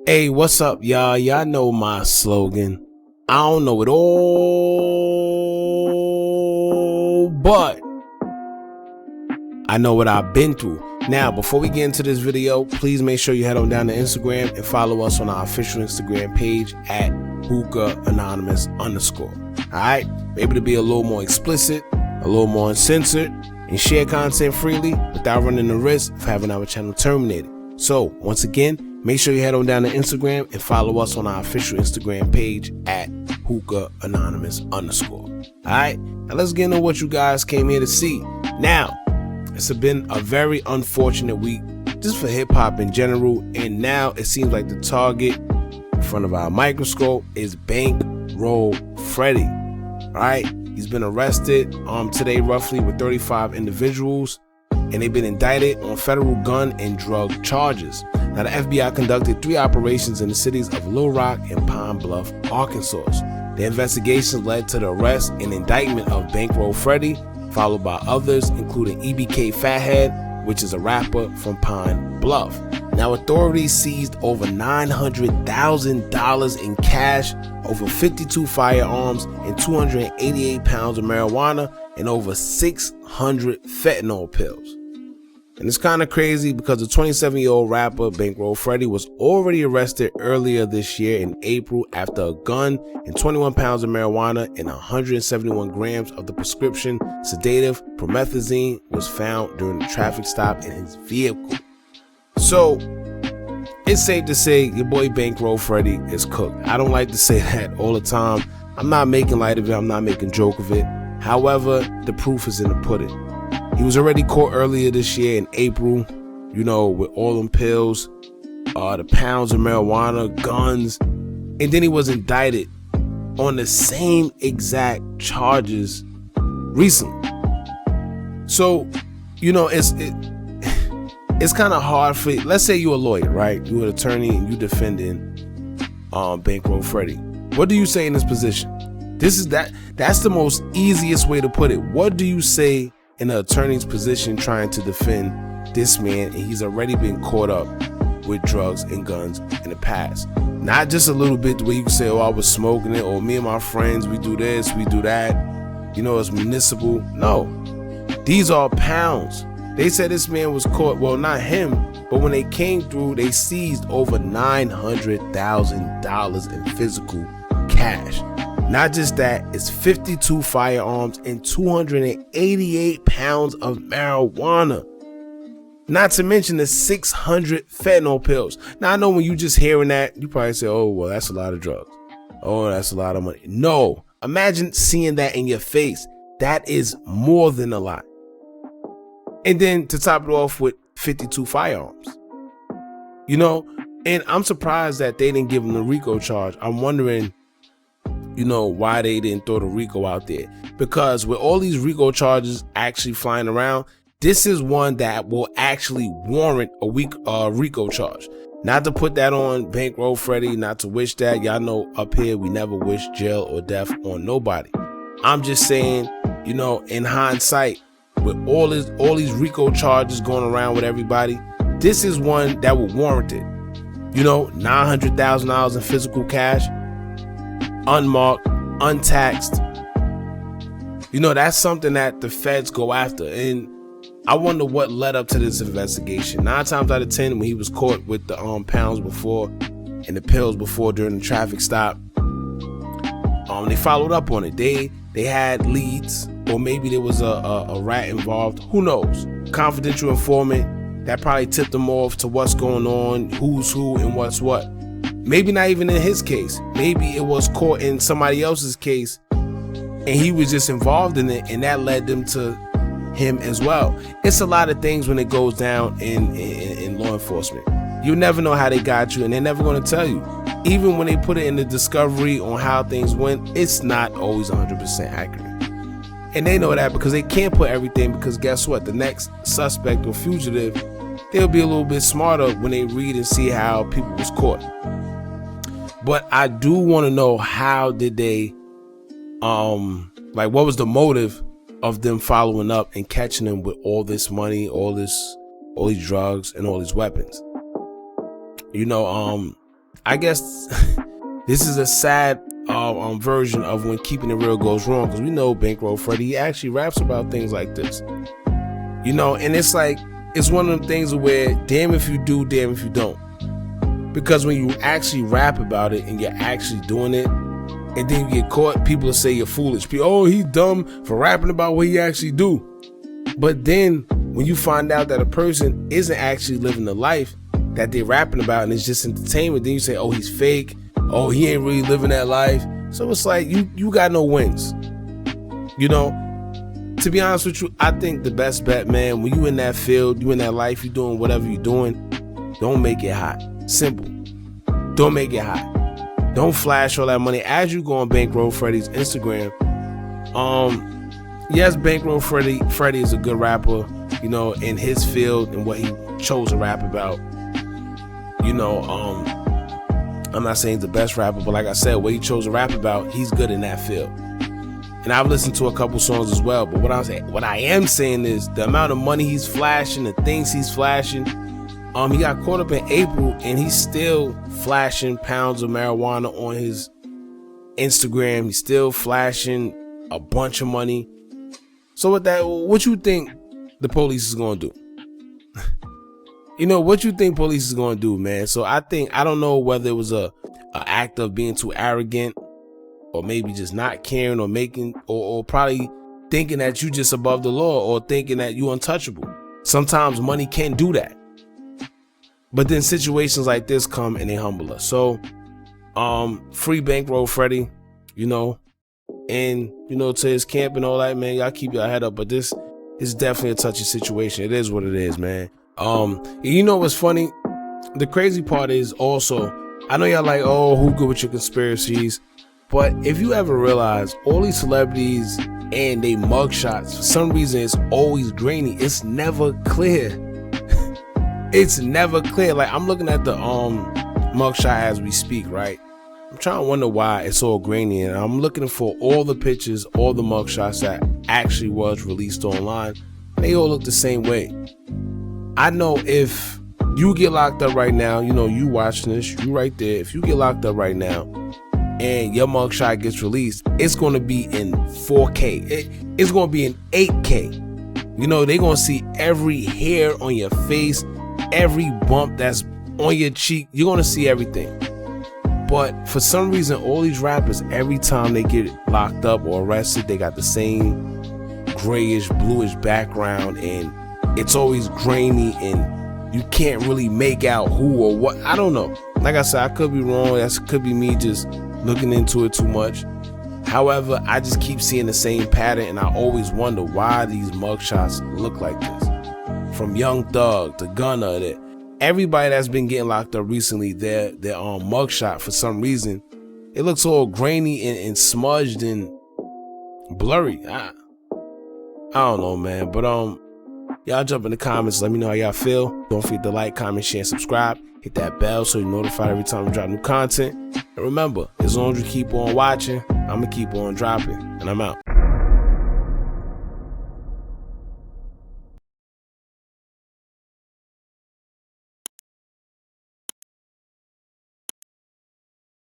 Hey, what's up, y'all? Y'all know my slogan. I don't know it all, but I know what I've been through. Now, before we get into this video, please make sure you head on down to Instagram and follow us on our official Instagram page at hookahanonymous_. Alright? Able to be a little more explicit, a little more uncensored, and share content freely without running the risk of having our channel terminated. So, once again, make sure you head on down to Instagram and follow us on our official Instagram page at hookahanonymous_. Alright, now let's get into what you guys came here to see. Now, it's been a very unfortunate week just for hip hop in general, and now it seems like the target in front of our microscope is BankRoll Freddie. Alright, he's been arrested today roughly with 35 individuals, and they've been indicted on federal gun and drug charges. Now, the FBI conducted 3 operations in the cities of Little Rock and Pine Bluff, Arkansas. The investigations led to the arrest and indictment of BankRoll Freddie, followed by others, including EBK Fathead, which is a rapper from Pine Bluff. Now, authorities seized over $900,000 in cash, over 52 firearms, and 288 pounds of marijuana, and over 600 fentanyl pills. And it's kind of crazy because the 27-year-old rapper BankRoll Freddie was already arrested earlier this year in April after a gun and 21 pounds of marijuana and 171 grams of the prescription sedative promethazine was found during the traffic stop in his vehicle. So it's safe to say your boy BankRoll Freddie is cooked. I don't like to say that all the time. I'm not making light of it. I'm not making joke of it. However, the proof is in the pudding. He was already caught earlier this year in April, with all them pills, the pounds of marijuana, guns, and then he was indicted on the same exact charges recently. So, it's kind of hard for, let's say you're a lawyer, right? You're an attorney and you defending BankRoll Freddie. What do you say in this position? That's the most easiest way to put it. What do you say in an attorney's position trying to defend this man, and he's already been caught up with drugs and guns in the past? Not just a little bit where you can say, oh, I was smoking it, or me and my friends, we do this, we do that, it's municipal. No, these are pounds. They said this man was caught, well, not him, but when they came through, they seized over $900,000 in physical cash. Not just that, it's 52 firearms and 288 pounds of marijuana. Not to mention the 600 fentanyl pills. Now, I know when you just hearing that, you probably say, oh, well, that's a lot of drugs. Oh, that's a lot of money. No, imagine seeing that in your face. That is more than a lot. And then to top it off with 52 firearms. And I'm surprised that they didn't give him the RICO charge. I'm wondering, why they didn't throw the RICO out there. Because with all these RICO charges actually flying around, this is one that will actually warrant a RICO charge. Not to put that on BankRoll Freddie, not to wish that. Y'all know up here, we never wish jail or death on nobody. I'm just saying, in hindsight, with all these RICO charges going around with everybody, this is one that will warrant it. $900,000 in physical cash, unmarked, untaxed. That's something that the feds go after. And I wonder what led up to this investigation. 9 times out of 10, when he was caught with the pounds before and the pills before during the traffic stop, they followed up on it. They had leads, or maybe there was a rat involved. Who knows? Confidential informant that probably tipped them off to what's going on, who's who, and what's what. Maybe not even in his case. Maybe it was caught in somebody else's case and he was just involved in it, and that led them to him as well. It's a lot of things when it goes down in law enforcement. You never know how they got you, and they're never going to tell you. Even when they put it in the discovery on how things went, it's not always 100% accurate. And they know that because they can't put everything, because guess what? The next suspect or fugitive, they'll be a little bit smarter when they read and see how people was caught. But I do want to know, how did they, what was the motive of them following up and catching him with all this money, all these drugs, and all these weapons? I guess this is a sad version of when keeping it real goes wrong, because we know BankRoll Freddie, he actually raps about things like this, you know, and it's like, it's one of them things where damn if you do, damn if you don't, because when you actually rap about it and you're actually doing it, and then you get caught, people will say you're foolish. Oh, he's dumb for rapping about what he actually do. But then when you find out that a person isn't actually living the life that they're rapping about and it's just entertainment, then you say, oh, he's fake. Oh, he ain't really living that life. So it's like you got no wins. You know, to be honest with you, I think the best bet, man, when you in that field, you in that life, you doing whatever you're doing, don't make it hot. Simple. Don't make it hot. Don't flash all that money. As you go on BankRoll Freddie's Instagram, yes, BankRoll Freddie is a good rapper, you know, in his field and what he chose to rap about. You know, I'm not saying he's the best rapper, but like I said, what he chose to rap about, he's good in that field. And I've listened to a couple songs as well. But what I am saying is the amount of money he's flashing, the things he's flashing. He got caught up in April and he's still flashing pounds of marijuana on his Instagram. He's still flashing a bunch of money. So with that, what you think the police is going to do? You know, what you think police is going to do, man? So I don't know whether it was a act of being too arrogant, or maybe just not caring, or making, or probably thinking that you just above the law, or thinking that you untouchable. Sometimes money can do that. But then situations like this come and they humble us. So, free BankRoll Freddie, you know, and, you know, to his camp and all that, man, y'all keep your head up. But this is definitely a touchy situation. It is what it is, man. You know what's funny? The crazy part is also, I know y'all like, oh, Hookah with your conspiracies. But if you ever realize all these celebrities and they mugshots, for some reason, it's always grainy. It's never clear. It's never clear. Like, I'm looking at the mugshot as we speak, right? I'm trying to wonder why it's all grainy, and I'm looking for all the pictures, all the mugshots that actually was released online, and they all look the same way. I know if you get locked up right now, you know, you watching this, you right there, if you get locked up right now and your mugshot gets released, it's going to be in 4K. It's going to be in 8K. You know, they're going to see every hair on your face, every bump that's on your cheek. You're going to see everything. But for some reason, all these rappers, every time they get locked up or arrested, they got the same grayish, bluish background, and it's always grainy, and you can't really make out who or what. I don't know. Like I said, I could be wrong. That could be me just looking into it too much. However, I just keep seeing the same pattern, and I always wonder why these mugshots look like this. From Young Thug to Gunna, everybody that's been getting locked up recently, their mugshot, for some reason, it looks all grainy and smudged and blurry. I don't know, man. But y'all jump in the comments, let me know how y'all feel. Don't forget to like, comment, share, and subscribe. Hit that bell so you're notified every time we drop new content. And remember, as long as you keep on watching, I'm gonna keep on dropping. And I'm out.